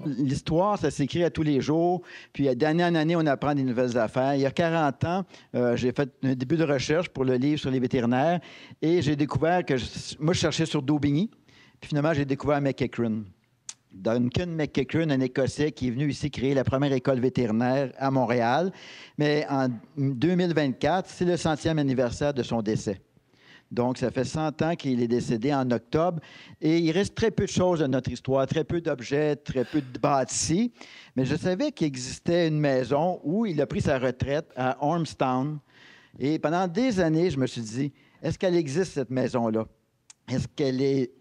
L'histoire, ça s'écrit à tous les jours. Puis d'année en année, on apprend des nouvelles affaires. Il y a 40 ans, j'ai fait un début de recherche pour le livre sur les vétérinaires et j'ai découvert que moi, je cherchais sur Daubigny. Puis finalement, j'ai découvert McEachran. Duncan McEachran, un Écossais qui est venu ici créer la première école vétérinaire à Montréal. Mais en 2024, c'est le 100e anniversaire de son décès. Donc, ça fait 100 ans qu'il est décédé en octobre. Et il reste très peu de choses dans notre histoire, très peu d'objets, très peu de bâtis. Mais je savais qu'il existait une maison où il a pris sa retraite à Ormstown. Et pendant des années, je me suis dit, est-ce qu'elle existe, cette maison-là? Est-ce qu'elle est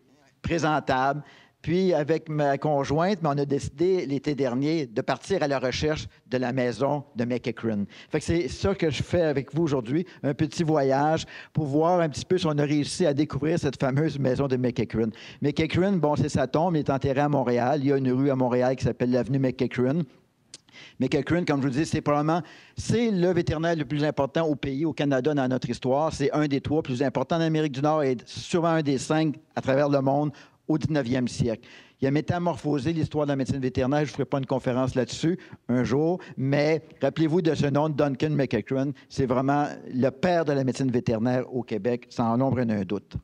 présentable? Puis, avec ma conjointe, on a décidé l'été dernier de partir à la recherche de la maison de McEachran. Fait que c'est ça que je fais avec vous aujourd'hui, un petit voyage pour voir un petit peu si on a réussi à découvrir cette fameuse maison de McEachran. McEachran, bon, c'est sa tombe, il est enterré à Montréal. Il y a une rue à Montréal qui s'appelle l'avenue McEachran. McEachran, comme je vous dis, c'est le vétérinaire le plus important au pays, au Canada, dans notre histoire. C'est un des 3 plus importants en Amérique du Nord et souvent un des 5 à travers le monde au 19e siècle. Il a métamorphosé l'histoire de la médecine vétérinaire. Je ne ferai pas une conférence là-dessus un jour, mais rappelez-vous de ce nom, Duncan McEachran. C'est vraiment le père de la médecine vétérinaire au Québec, sans nombre d'un doute.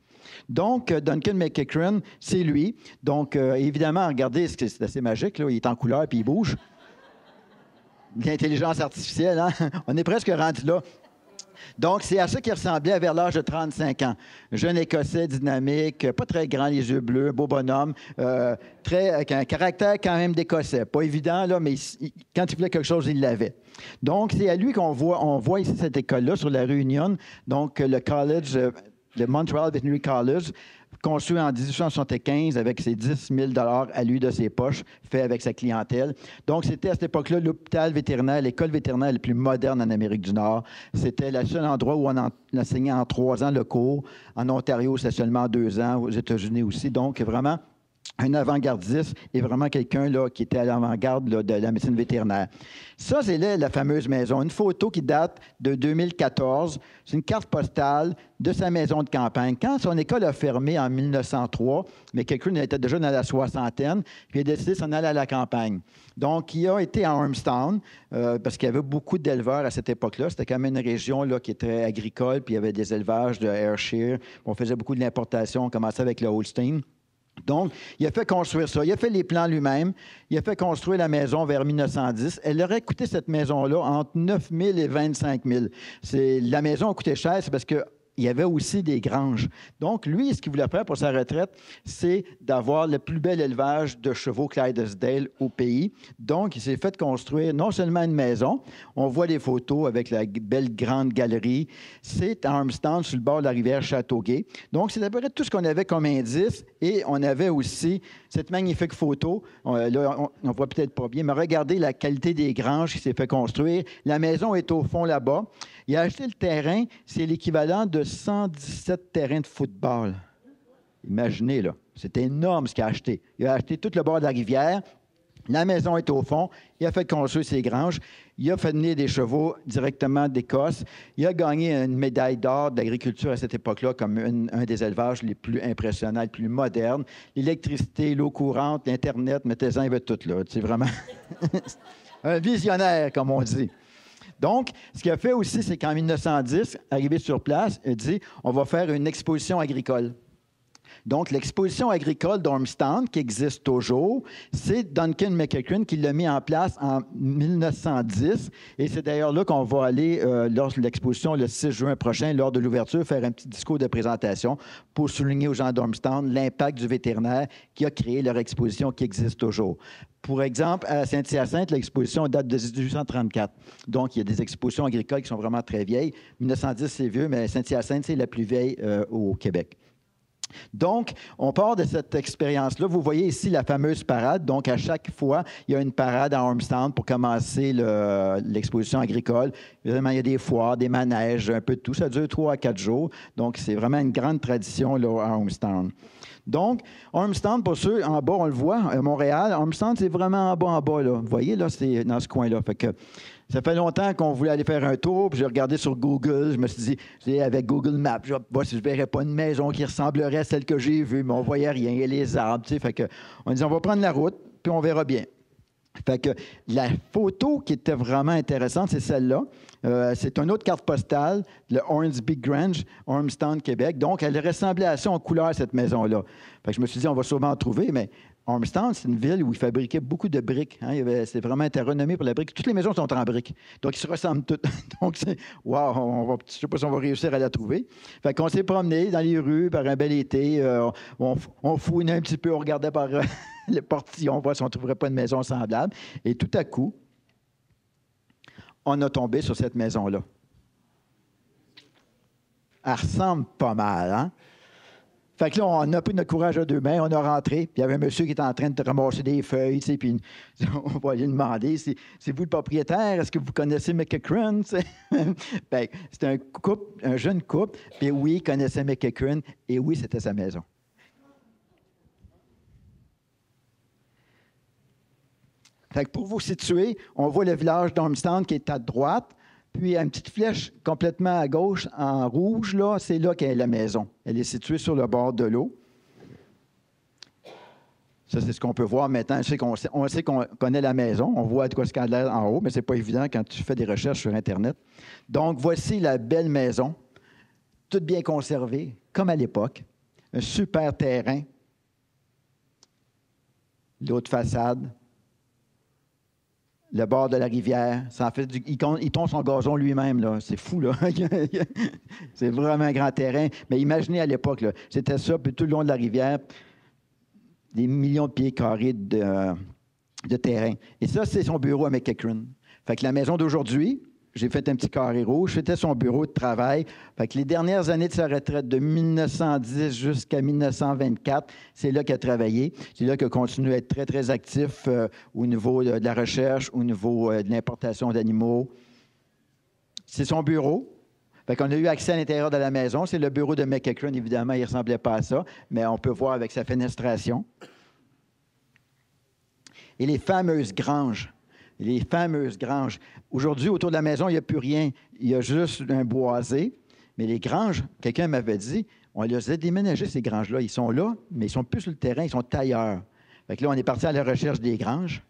Donc, Duncan McEachran, c'est lui. Donc, évidemment, regardez, c'est assez magique, là. Il est en couleur puis il bouge. L'intelligence artificielle, hein? On est presque rendu là. Donc, c'est à ça qu'il ressemblait vers l'âge de 35 ans. Jeune Écossais, dynamique, pas très grand, les yeux bleus, beau bonhomme, avec un caractère quand même d'Écossais. Pas évident, là, mais quand il voulait quelque chose, il l'avait. Donc, c'est à lui qu'on voit, on voit ici cette école-là sur la rue Union, donc le college, le Montreal Veterinary College, construit en 1875 avec ses 10 000 à lui de ses poches, fait avec sa clientèle. Donc, c'était à cette époque-là l'hôpital vétérinaire, l'école vétérinaire la plus moderne en Amérique du Nord. C'était le seul endroit où on enseignait en 3 ans le cours. En Ontario, c'est seulement 2 ans, aux États-Unis aussi. Donc, vraiment, un avant-gardiste et vraiment quelqu'un là, qui était à l'avant-garde là, de la médecine vétérinaire. Ça, c'est là, la fameuse maison. Une photo qui date de 2014. C'est une carte postale de sa maison de campagne. Quand son école a fermé en 1903, mais quelqu'un était déjà dans la soixantaine, puis il a décidé de s'en aller à la campagne. Donc, il a été à Ormstown, parce qu'il y avait beaucoup d'éleveurs à cette époque-là. C'était quand même une région là, qui était agricole, puis il y avait des élevages de Ayrshire. On faisait beaucoup de l'importation. On commençait avec le Holstein. Donc, il a fait construire ça. Il a fait les plans lui-même. Il a fait construire la maison vers 1910. Elle aurait coûté, cette maison-là, entre 9 000 et 25 000. La maison a coûté cher, c'est parce que il y avait aussi des granges. Donc, lui, ce qu'il voulait faire pour sa retraite, c'est d'avoir le plus bel élevage de chevaux Clydesdale au pays. Donc, il s'est fait construire non seulement une maison, on voit des photos avec la belle grande galerie. C'est à Ormstown, sur le bord de la rivière Châteauguay. Donc, c'est à peu près tout ce qu'on avait comme indice. Et on avait aussi cette magnifique photo. Là, on ne voit peut-être pas bien, mais regardez la qualité des granges qui s'est fait construire. La maison est au fond là-bas. Il a acheté le terrain, c'est l'équivalent de 117 terrains de football. Imaginez, là. C'est énorme ce qu'il a acheté. Il a acheté tout le bord de la rivière. La maison est au fond. Il a fait construire ses granges. Il a fait venir des chevaux directement d'Écosse. Il a gagné une médaille d'or d'agriculture à cette époque-là comme un des élevages les plus impressionnants, les plus modernes. L'électricité, l'eau courante, l'Internet, mettez-en, il veut tout, là. C'est vraiment un visionnaire, comme on dit. Donc, ce qu'il a fait aussi, c'est qu'en 1910, arrivé sur place, il a dit on va faire une exposition agricole. Donc, l'exposition agricole d'Ormstown, qui existe toujours, c'est Duncan McEachran qui l'a mis en place en 1910. Et c'est d'ailleurs là qu'on va aller, lors de l'exposition, le 6 juin prochain, lors de l'ouverture, faire un petit discours de présentation pour souligner aux gens d'Ormstown l'impact du vétérinaire qui a créé leur exposition qui existe toujours. Pour exemple, à Saint-Hyacinthe, l'exposition date de 1834. Donc, il y a des expositions agricoles qui sont vraiment très vieilles. 1910, c'est vieux, mais Saint-Hyacinthe, c'est la plus vieille au Québec. Donc, on part de cette expérience-là. Vous voyez ici la fameuse parade. Donc, à chaque fois, il y a une parade à Ormstown pour commencer l'exposition agricole. Évidemment, il y a des foires, des manèges, un peu de tout. Ça dure 3 à 4 jours. Donc, c'est vraiment une grande tradition là, à Ormstown. Donc, Ormstown, pour ceux en bas, on le voit, à Montréal. Ormstown, c'est vraiment en bas, là. Vous voyez, là, c'est dans ce coin-là. Fait que ça fait longtemps qu'on voulait aller faire un tour, puis j'ai regardé sur Google. Je me suis dit, avec Google Maps, je ne verrais pas une maison qui ressemblerait à celle que j'ai vue, mais on ne voyait rien. Il y a les arbres, tu sais. Fait que, on dit, on va prendre la route, puis on verra bien. Fait que la photo qui était vraiment intéressante, c'est celle-là. C'est une autre carte postale, le Hornsby Grange, Ormstown, Québec. Donc, elle ressemblait assez en couleur, cette maison-là. Fait que je me suis dit, on va sûrement en trouver, mais Ormstown, c'est une ville où ils fabriquaient beaucoup de briques. Hein. C'était vraiment renommé pour la brique. Toutes les maisons sont en briques. Donc, ils se ressemblent toutes. Donc, wow, je ne sais pas si on va réussir à la trouver. Fait qu'on s'est promené dans les rues par un bel été. On fouinait un petit peu, on regardait par le portillon, voir si on ne trouverait pas une maison semblable. Et tout à coup, on a tombé sur cette maison-là. Elle ressemble pas mal, hein? Fait que là, on a pris notre courage à deux mains, on a rentré, puis il y avait un monsieur qui était en train de ramasser des feuilles, tu sais, puis on va lui demander, c'est vous le propriétaire? Est-ce que vous connaissez McEachran? Bien, c'était un jeune couple, puis oui, il connaissait McEachran, et oui, c'était sa maison. Fait que pour vous situer, on voit le village d'Ormstown qui est à droite, puis une petite flèche complètement à gauche en rouge, là, c'est là qu'est la maison. Elle est située sur le bord de l'eau. Ça, c'est ce qu'on peut voir maintenant. On sait qu'on connaît la maison. On voit de quoi ce qu'elle a en haut, mais ce n'est pas évident quand tu fais des recherches sur Internet. Donc, voici la belle maison, toute bien conservée, comme à l'époque. Un super terrain. L'autre façade. Le bord de la rivière. Ça en fait il tombe son gazon lui-même, là. C'est fou, là. C'est vraiment un grand terrain. Mais imaginez à l'époque, là, c'était ça, puis tout le long de la rivière, des millions de pieds carrés de terrain. Et ça, c'est son bureau à McEachran. Fait que la maison d'aujourd'hui, j'ai fait un petit carré rouge, c'était son bureau de travail. Fait que les dernières années de sa retraite, de 1910 jusqu'à 1924, c'est là qu'il a travaillé. C'est là qu'il a continué à être très, très actif au niveau de la recherche, au niveau de l'importation d'animaux. C'est son bureau. Fait qu'on a eu accès à l'intérieur de la maison. C'est le bureau de McEachran, évidemment, il ne ressemblait pas à ça, mais on peut voir avec sa fenestration. Et les fameuses granges. Les fameuses granges. Aujourd'hui, autour de la maison, il n'y a plus rien. Il y a juste un boisé. Mais les granges, quelqu'un m'avait dit, on les a déménagées, ces granges-là. Ils sont là, mais ils ne sont plus sur le terrain, ils sont ailleurs. Fait que là, on est parti à la recherche des granges.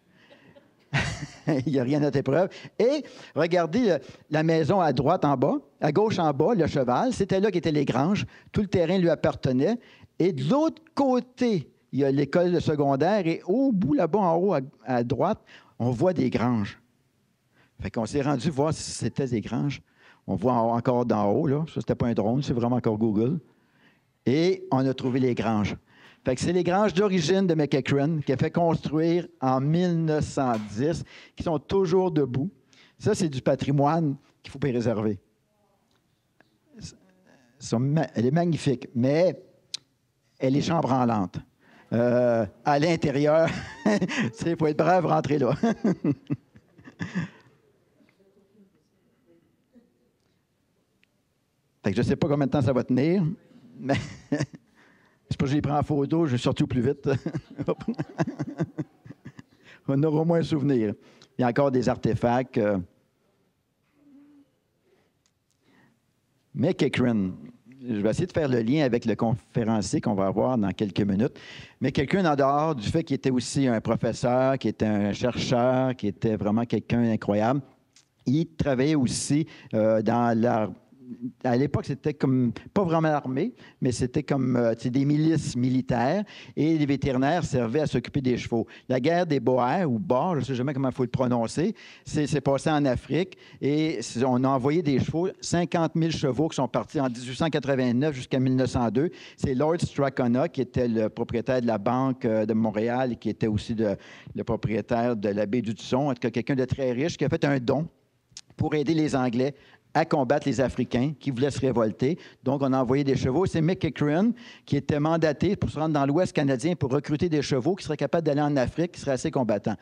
Il n'y a rien à notre épreuve. Et regardez la maison à droite en bas, à gauche en bas, le cheval. C'était là qu'étaient les granges. Tout le terrain lui appartenait. Et de l'autre côté, il y a l'école secondaire. Et au bout, là-bas, en haut, à droite, on voit des granges. Fait qu'on s'est rendu voir si c'était des granges. On voit encore d'en haut, là. Ça, c'était pas un drone, c'est vraiment encore Google. Et on a trouvé les granges. Fait que c'est les granges d'origine de McEachran qui a fait construire en 1910, qui sont toujours debout. Ça, c'est du patrimoine qu'il faut préserver. Elle est magnifique, mais elle est chambranlante. À l'intérieur, il faut être brave rentrer là. Fait que je ne sais pas combien de temps ça va tenir, mais je sais pas si je les prends en photo, je vais sortir plus vite. On aura au moins un souvenir. Il y a encore des artefacts. McEachran. Je vais essayer de faire le lien avec le conférencier qu'on va avoir dans quelques minutes. Mais quelqu'un en dehors du fait qu'il était aussi un professeur, qui était un chercheur, qui était vraiment quelqu'un d'incroyable, il travaillait aussi dans l'art. À l'époque, c'était comme, pas vraiment l'armée, mais c'était comme des milices militaires et les vétérinaires servaient à s'occuper des chevaux. La guerre des Boers, ou Boers, je ne sais jamais comment il faut le prononcer, c'est passé en Afrique et on a envoyé des chevaux, 50 000 chevaux qui sont partis en 1889 jusqu'à 1902. C'est Lord Strathcona qui était le propriétaire de la Banque de Montréal et qui était aussi le propriétaire de la baie du Dusson, en tout cas quelqu'un de très riche qui a fait un don pour aider les Anglais à combattre les Africains qui voulaient se révolter. Donc, on a envoyé des chevaux. C'est McEachran qui était mandaté pour se rendre dans l'Ouest canadien pour recruter des chevaux qui seraient capables d'aller en Afrique, qui seraient assez combattants.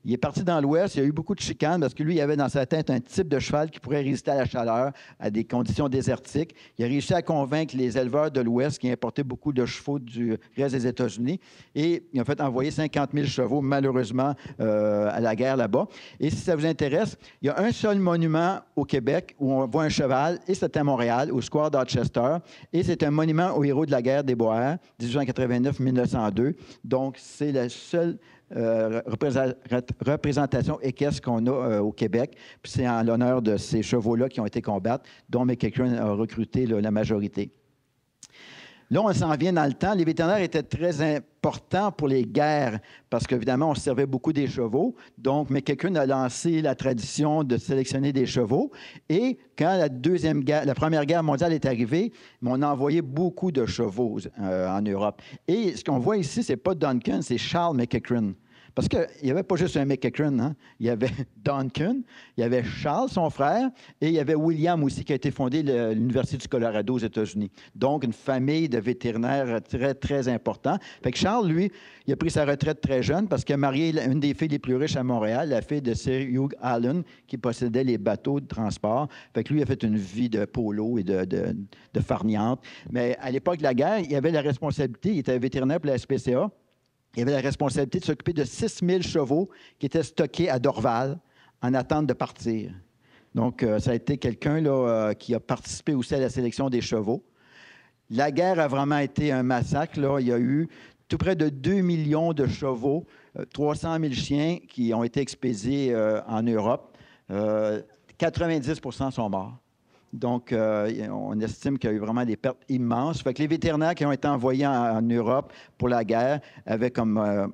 Il est parti dans l'Ouest. Il y a eu beaucoup de chicanes parce que lui, il avait dans sa tête un type de cheval qui pourrait résister à la chaleur, à des conditions désertiques. Il a réussi à convaincre les éleveurs de l'Ouest qui importaient beaucoup de chevaux du reste des États-Unis. Et il a fait envoyer 50 000 chevaux, malheureusement, à la guerre là-bas. Et si ça vous intéresse, il y a un seul monument au Québec où on voit un cheval, et c'est à Montréal, au Square d'Orchester, et c'est un monument aux héros de la guerre des Boers, 1889-1902. Donc, c'est la seule représentation équestre qu'on a au Québec. Puis c'est en l'honneur de ces chevaux-là qui ont été combattus, dont McEachern a recruté la majorité. Là, on s'en vient dans le temps. Les vétérinaires étaient très importants pour les guerres parce qu'évidemment, on se servait beaucoup des chevaux. Donc, McEachern a lancé la tradition de sélectionner des chevaux. Et quand la Première Guerre mondiale est arrivée, on a envoyé beaucoup de chevaux en Europe. Et ce qu'on voit ici, ce n'est pas Duncan, c'est Charles McEachern. Parce qu'il n'y avait pas juste un McEachern, hein? Il y avait Duncan, il y avait Charles, son frère, et il y avait William aussi, qui a été fondé l'Université du Colorado aux États-Unis. Donc, une famille de vétérinaires très, très importants. Fait que Charles, lui, il a pris sa retraite très jeune parce qu'il a marié une des filles les plus riches à Montréal, la fille de Sir Hugh Allen, qui possédait les bateaux de transport. Fait que lui, il a fait une vie de polo et de farniente. Mais à l'époque de la guerre, il avait la responsabilité, il était vétérinaire pour la SPCA. Il avait la responsabilité de s'occuper de 6 000 chevaux qui étaient stockés à Dorval en attente de partir. Donc, ça a été quelqu'un qui a participé aussi à la sélection des chevaux. La guerre a vraiment été un massacre. Là. Il y a eu tout près de 2 millions de chevaux, 300 000 chiens qui ont été expédiés en Europe. 90 % sont morts. Donc, on estime qu'il y a eu vraiment des pertes immenses. Fait que les vétérinaires qui ont été envoyés en Europe pour la guerre avaient comme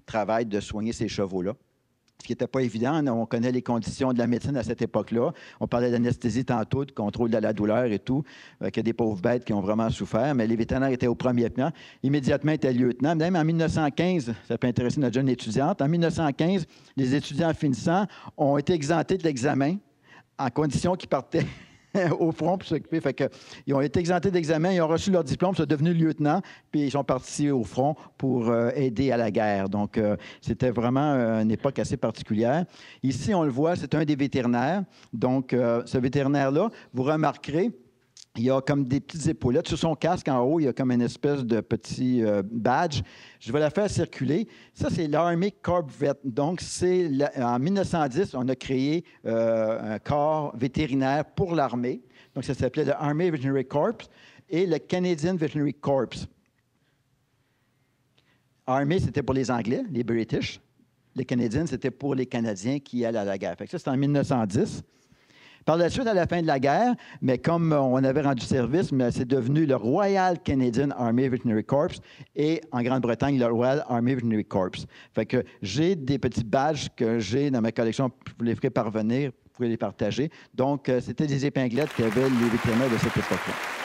travail de soigner ces chevaux-là. Ce qui n'était pas évident. On connaît les conditions de la médecine à cette époque-là. On parlait d'anesthésie tantôt, de contrôle de la douleur et tout. Il y a des pauvres bêtes qui ont vraiment souffert, mais les vétérinaires étaient au premier plan. Immédiatement, ils étaient lieutenants. Même en 1915, ça peut intéresser notre jeune étudiante, en 1915, les étudiants finissants ont été exemptés de l'examen en condition qu'ils partaient au front pour s'occuper. Fait que, ils ont été exemptés d'examen, ils ont reçu leur diplôme, ils sont devenus lieutenants, puis ils sont partis au front pour aider à la guerre. Donc, c'était vraiment une époque assez particulière. Ici, on le voit, c'est un des vétérinaires. Donc, ce vétérinaire-là, vous remarquerez, il y a comme des petites épaulettes. Sur son casque, en haut, il y a comme une espèce de petit badge. Je vais la faire circuler. Ça, c'est l'Army Corps Vet. Donc, en 1910, on a créé un corps vétérinaire pour l'armée. Donc, ça s'appelait le Army Veterinary Corps et le Canadian Veterinary Corps. Army, c'était pour les Anglais, les British. Les Canadiens, c'était pour les Canadiens qui allaient à la guerre. Fait que ça, c'était en 1910. Par la suite, à la fin de la guerre, mais comme on avait rendu service, c'est devenu le Royal Canadian Army Veterinary Corps et en Grande-Bretagne, le Royal Army Veterinary Corps. Fait que j'ai des petits badges que j'ai dans ma collection, je vous les ferai parvenir, vous pouvez les partager. Donc, c'était des épinglettes qu'avaient les vétérinaires de cette époque-là.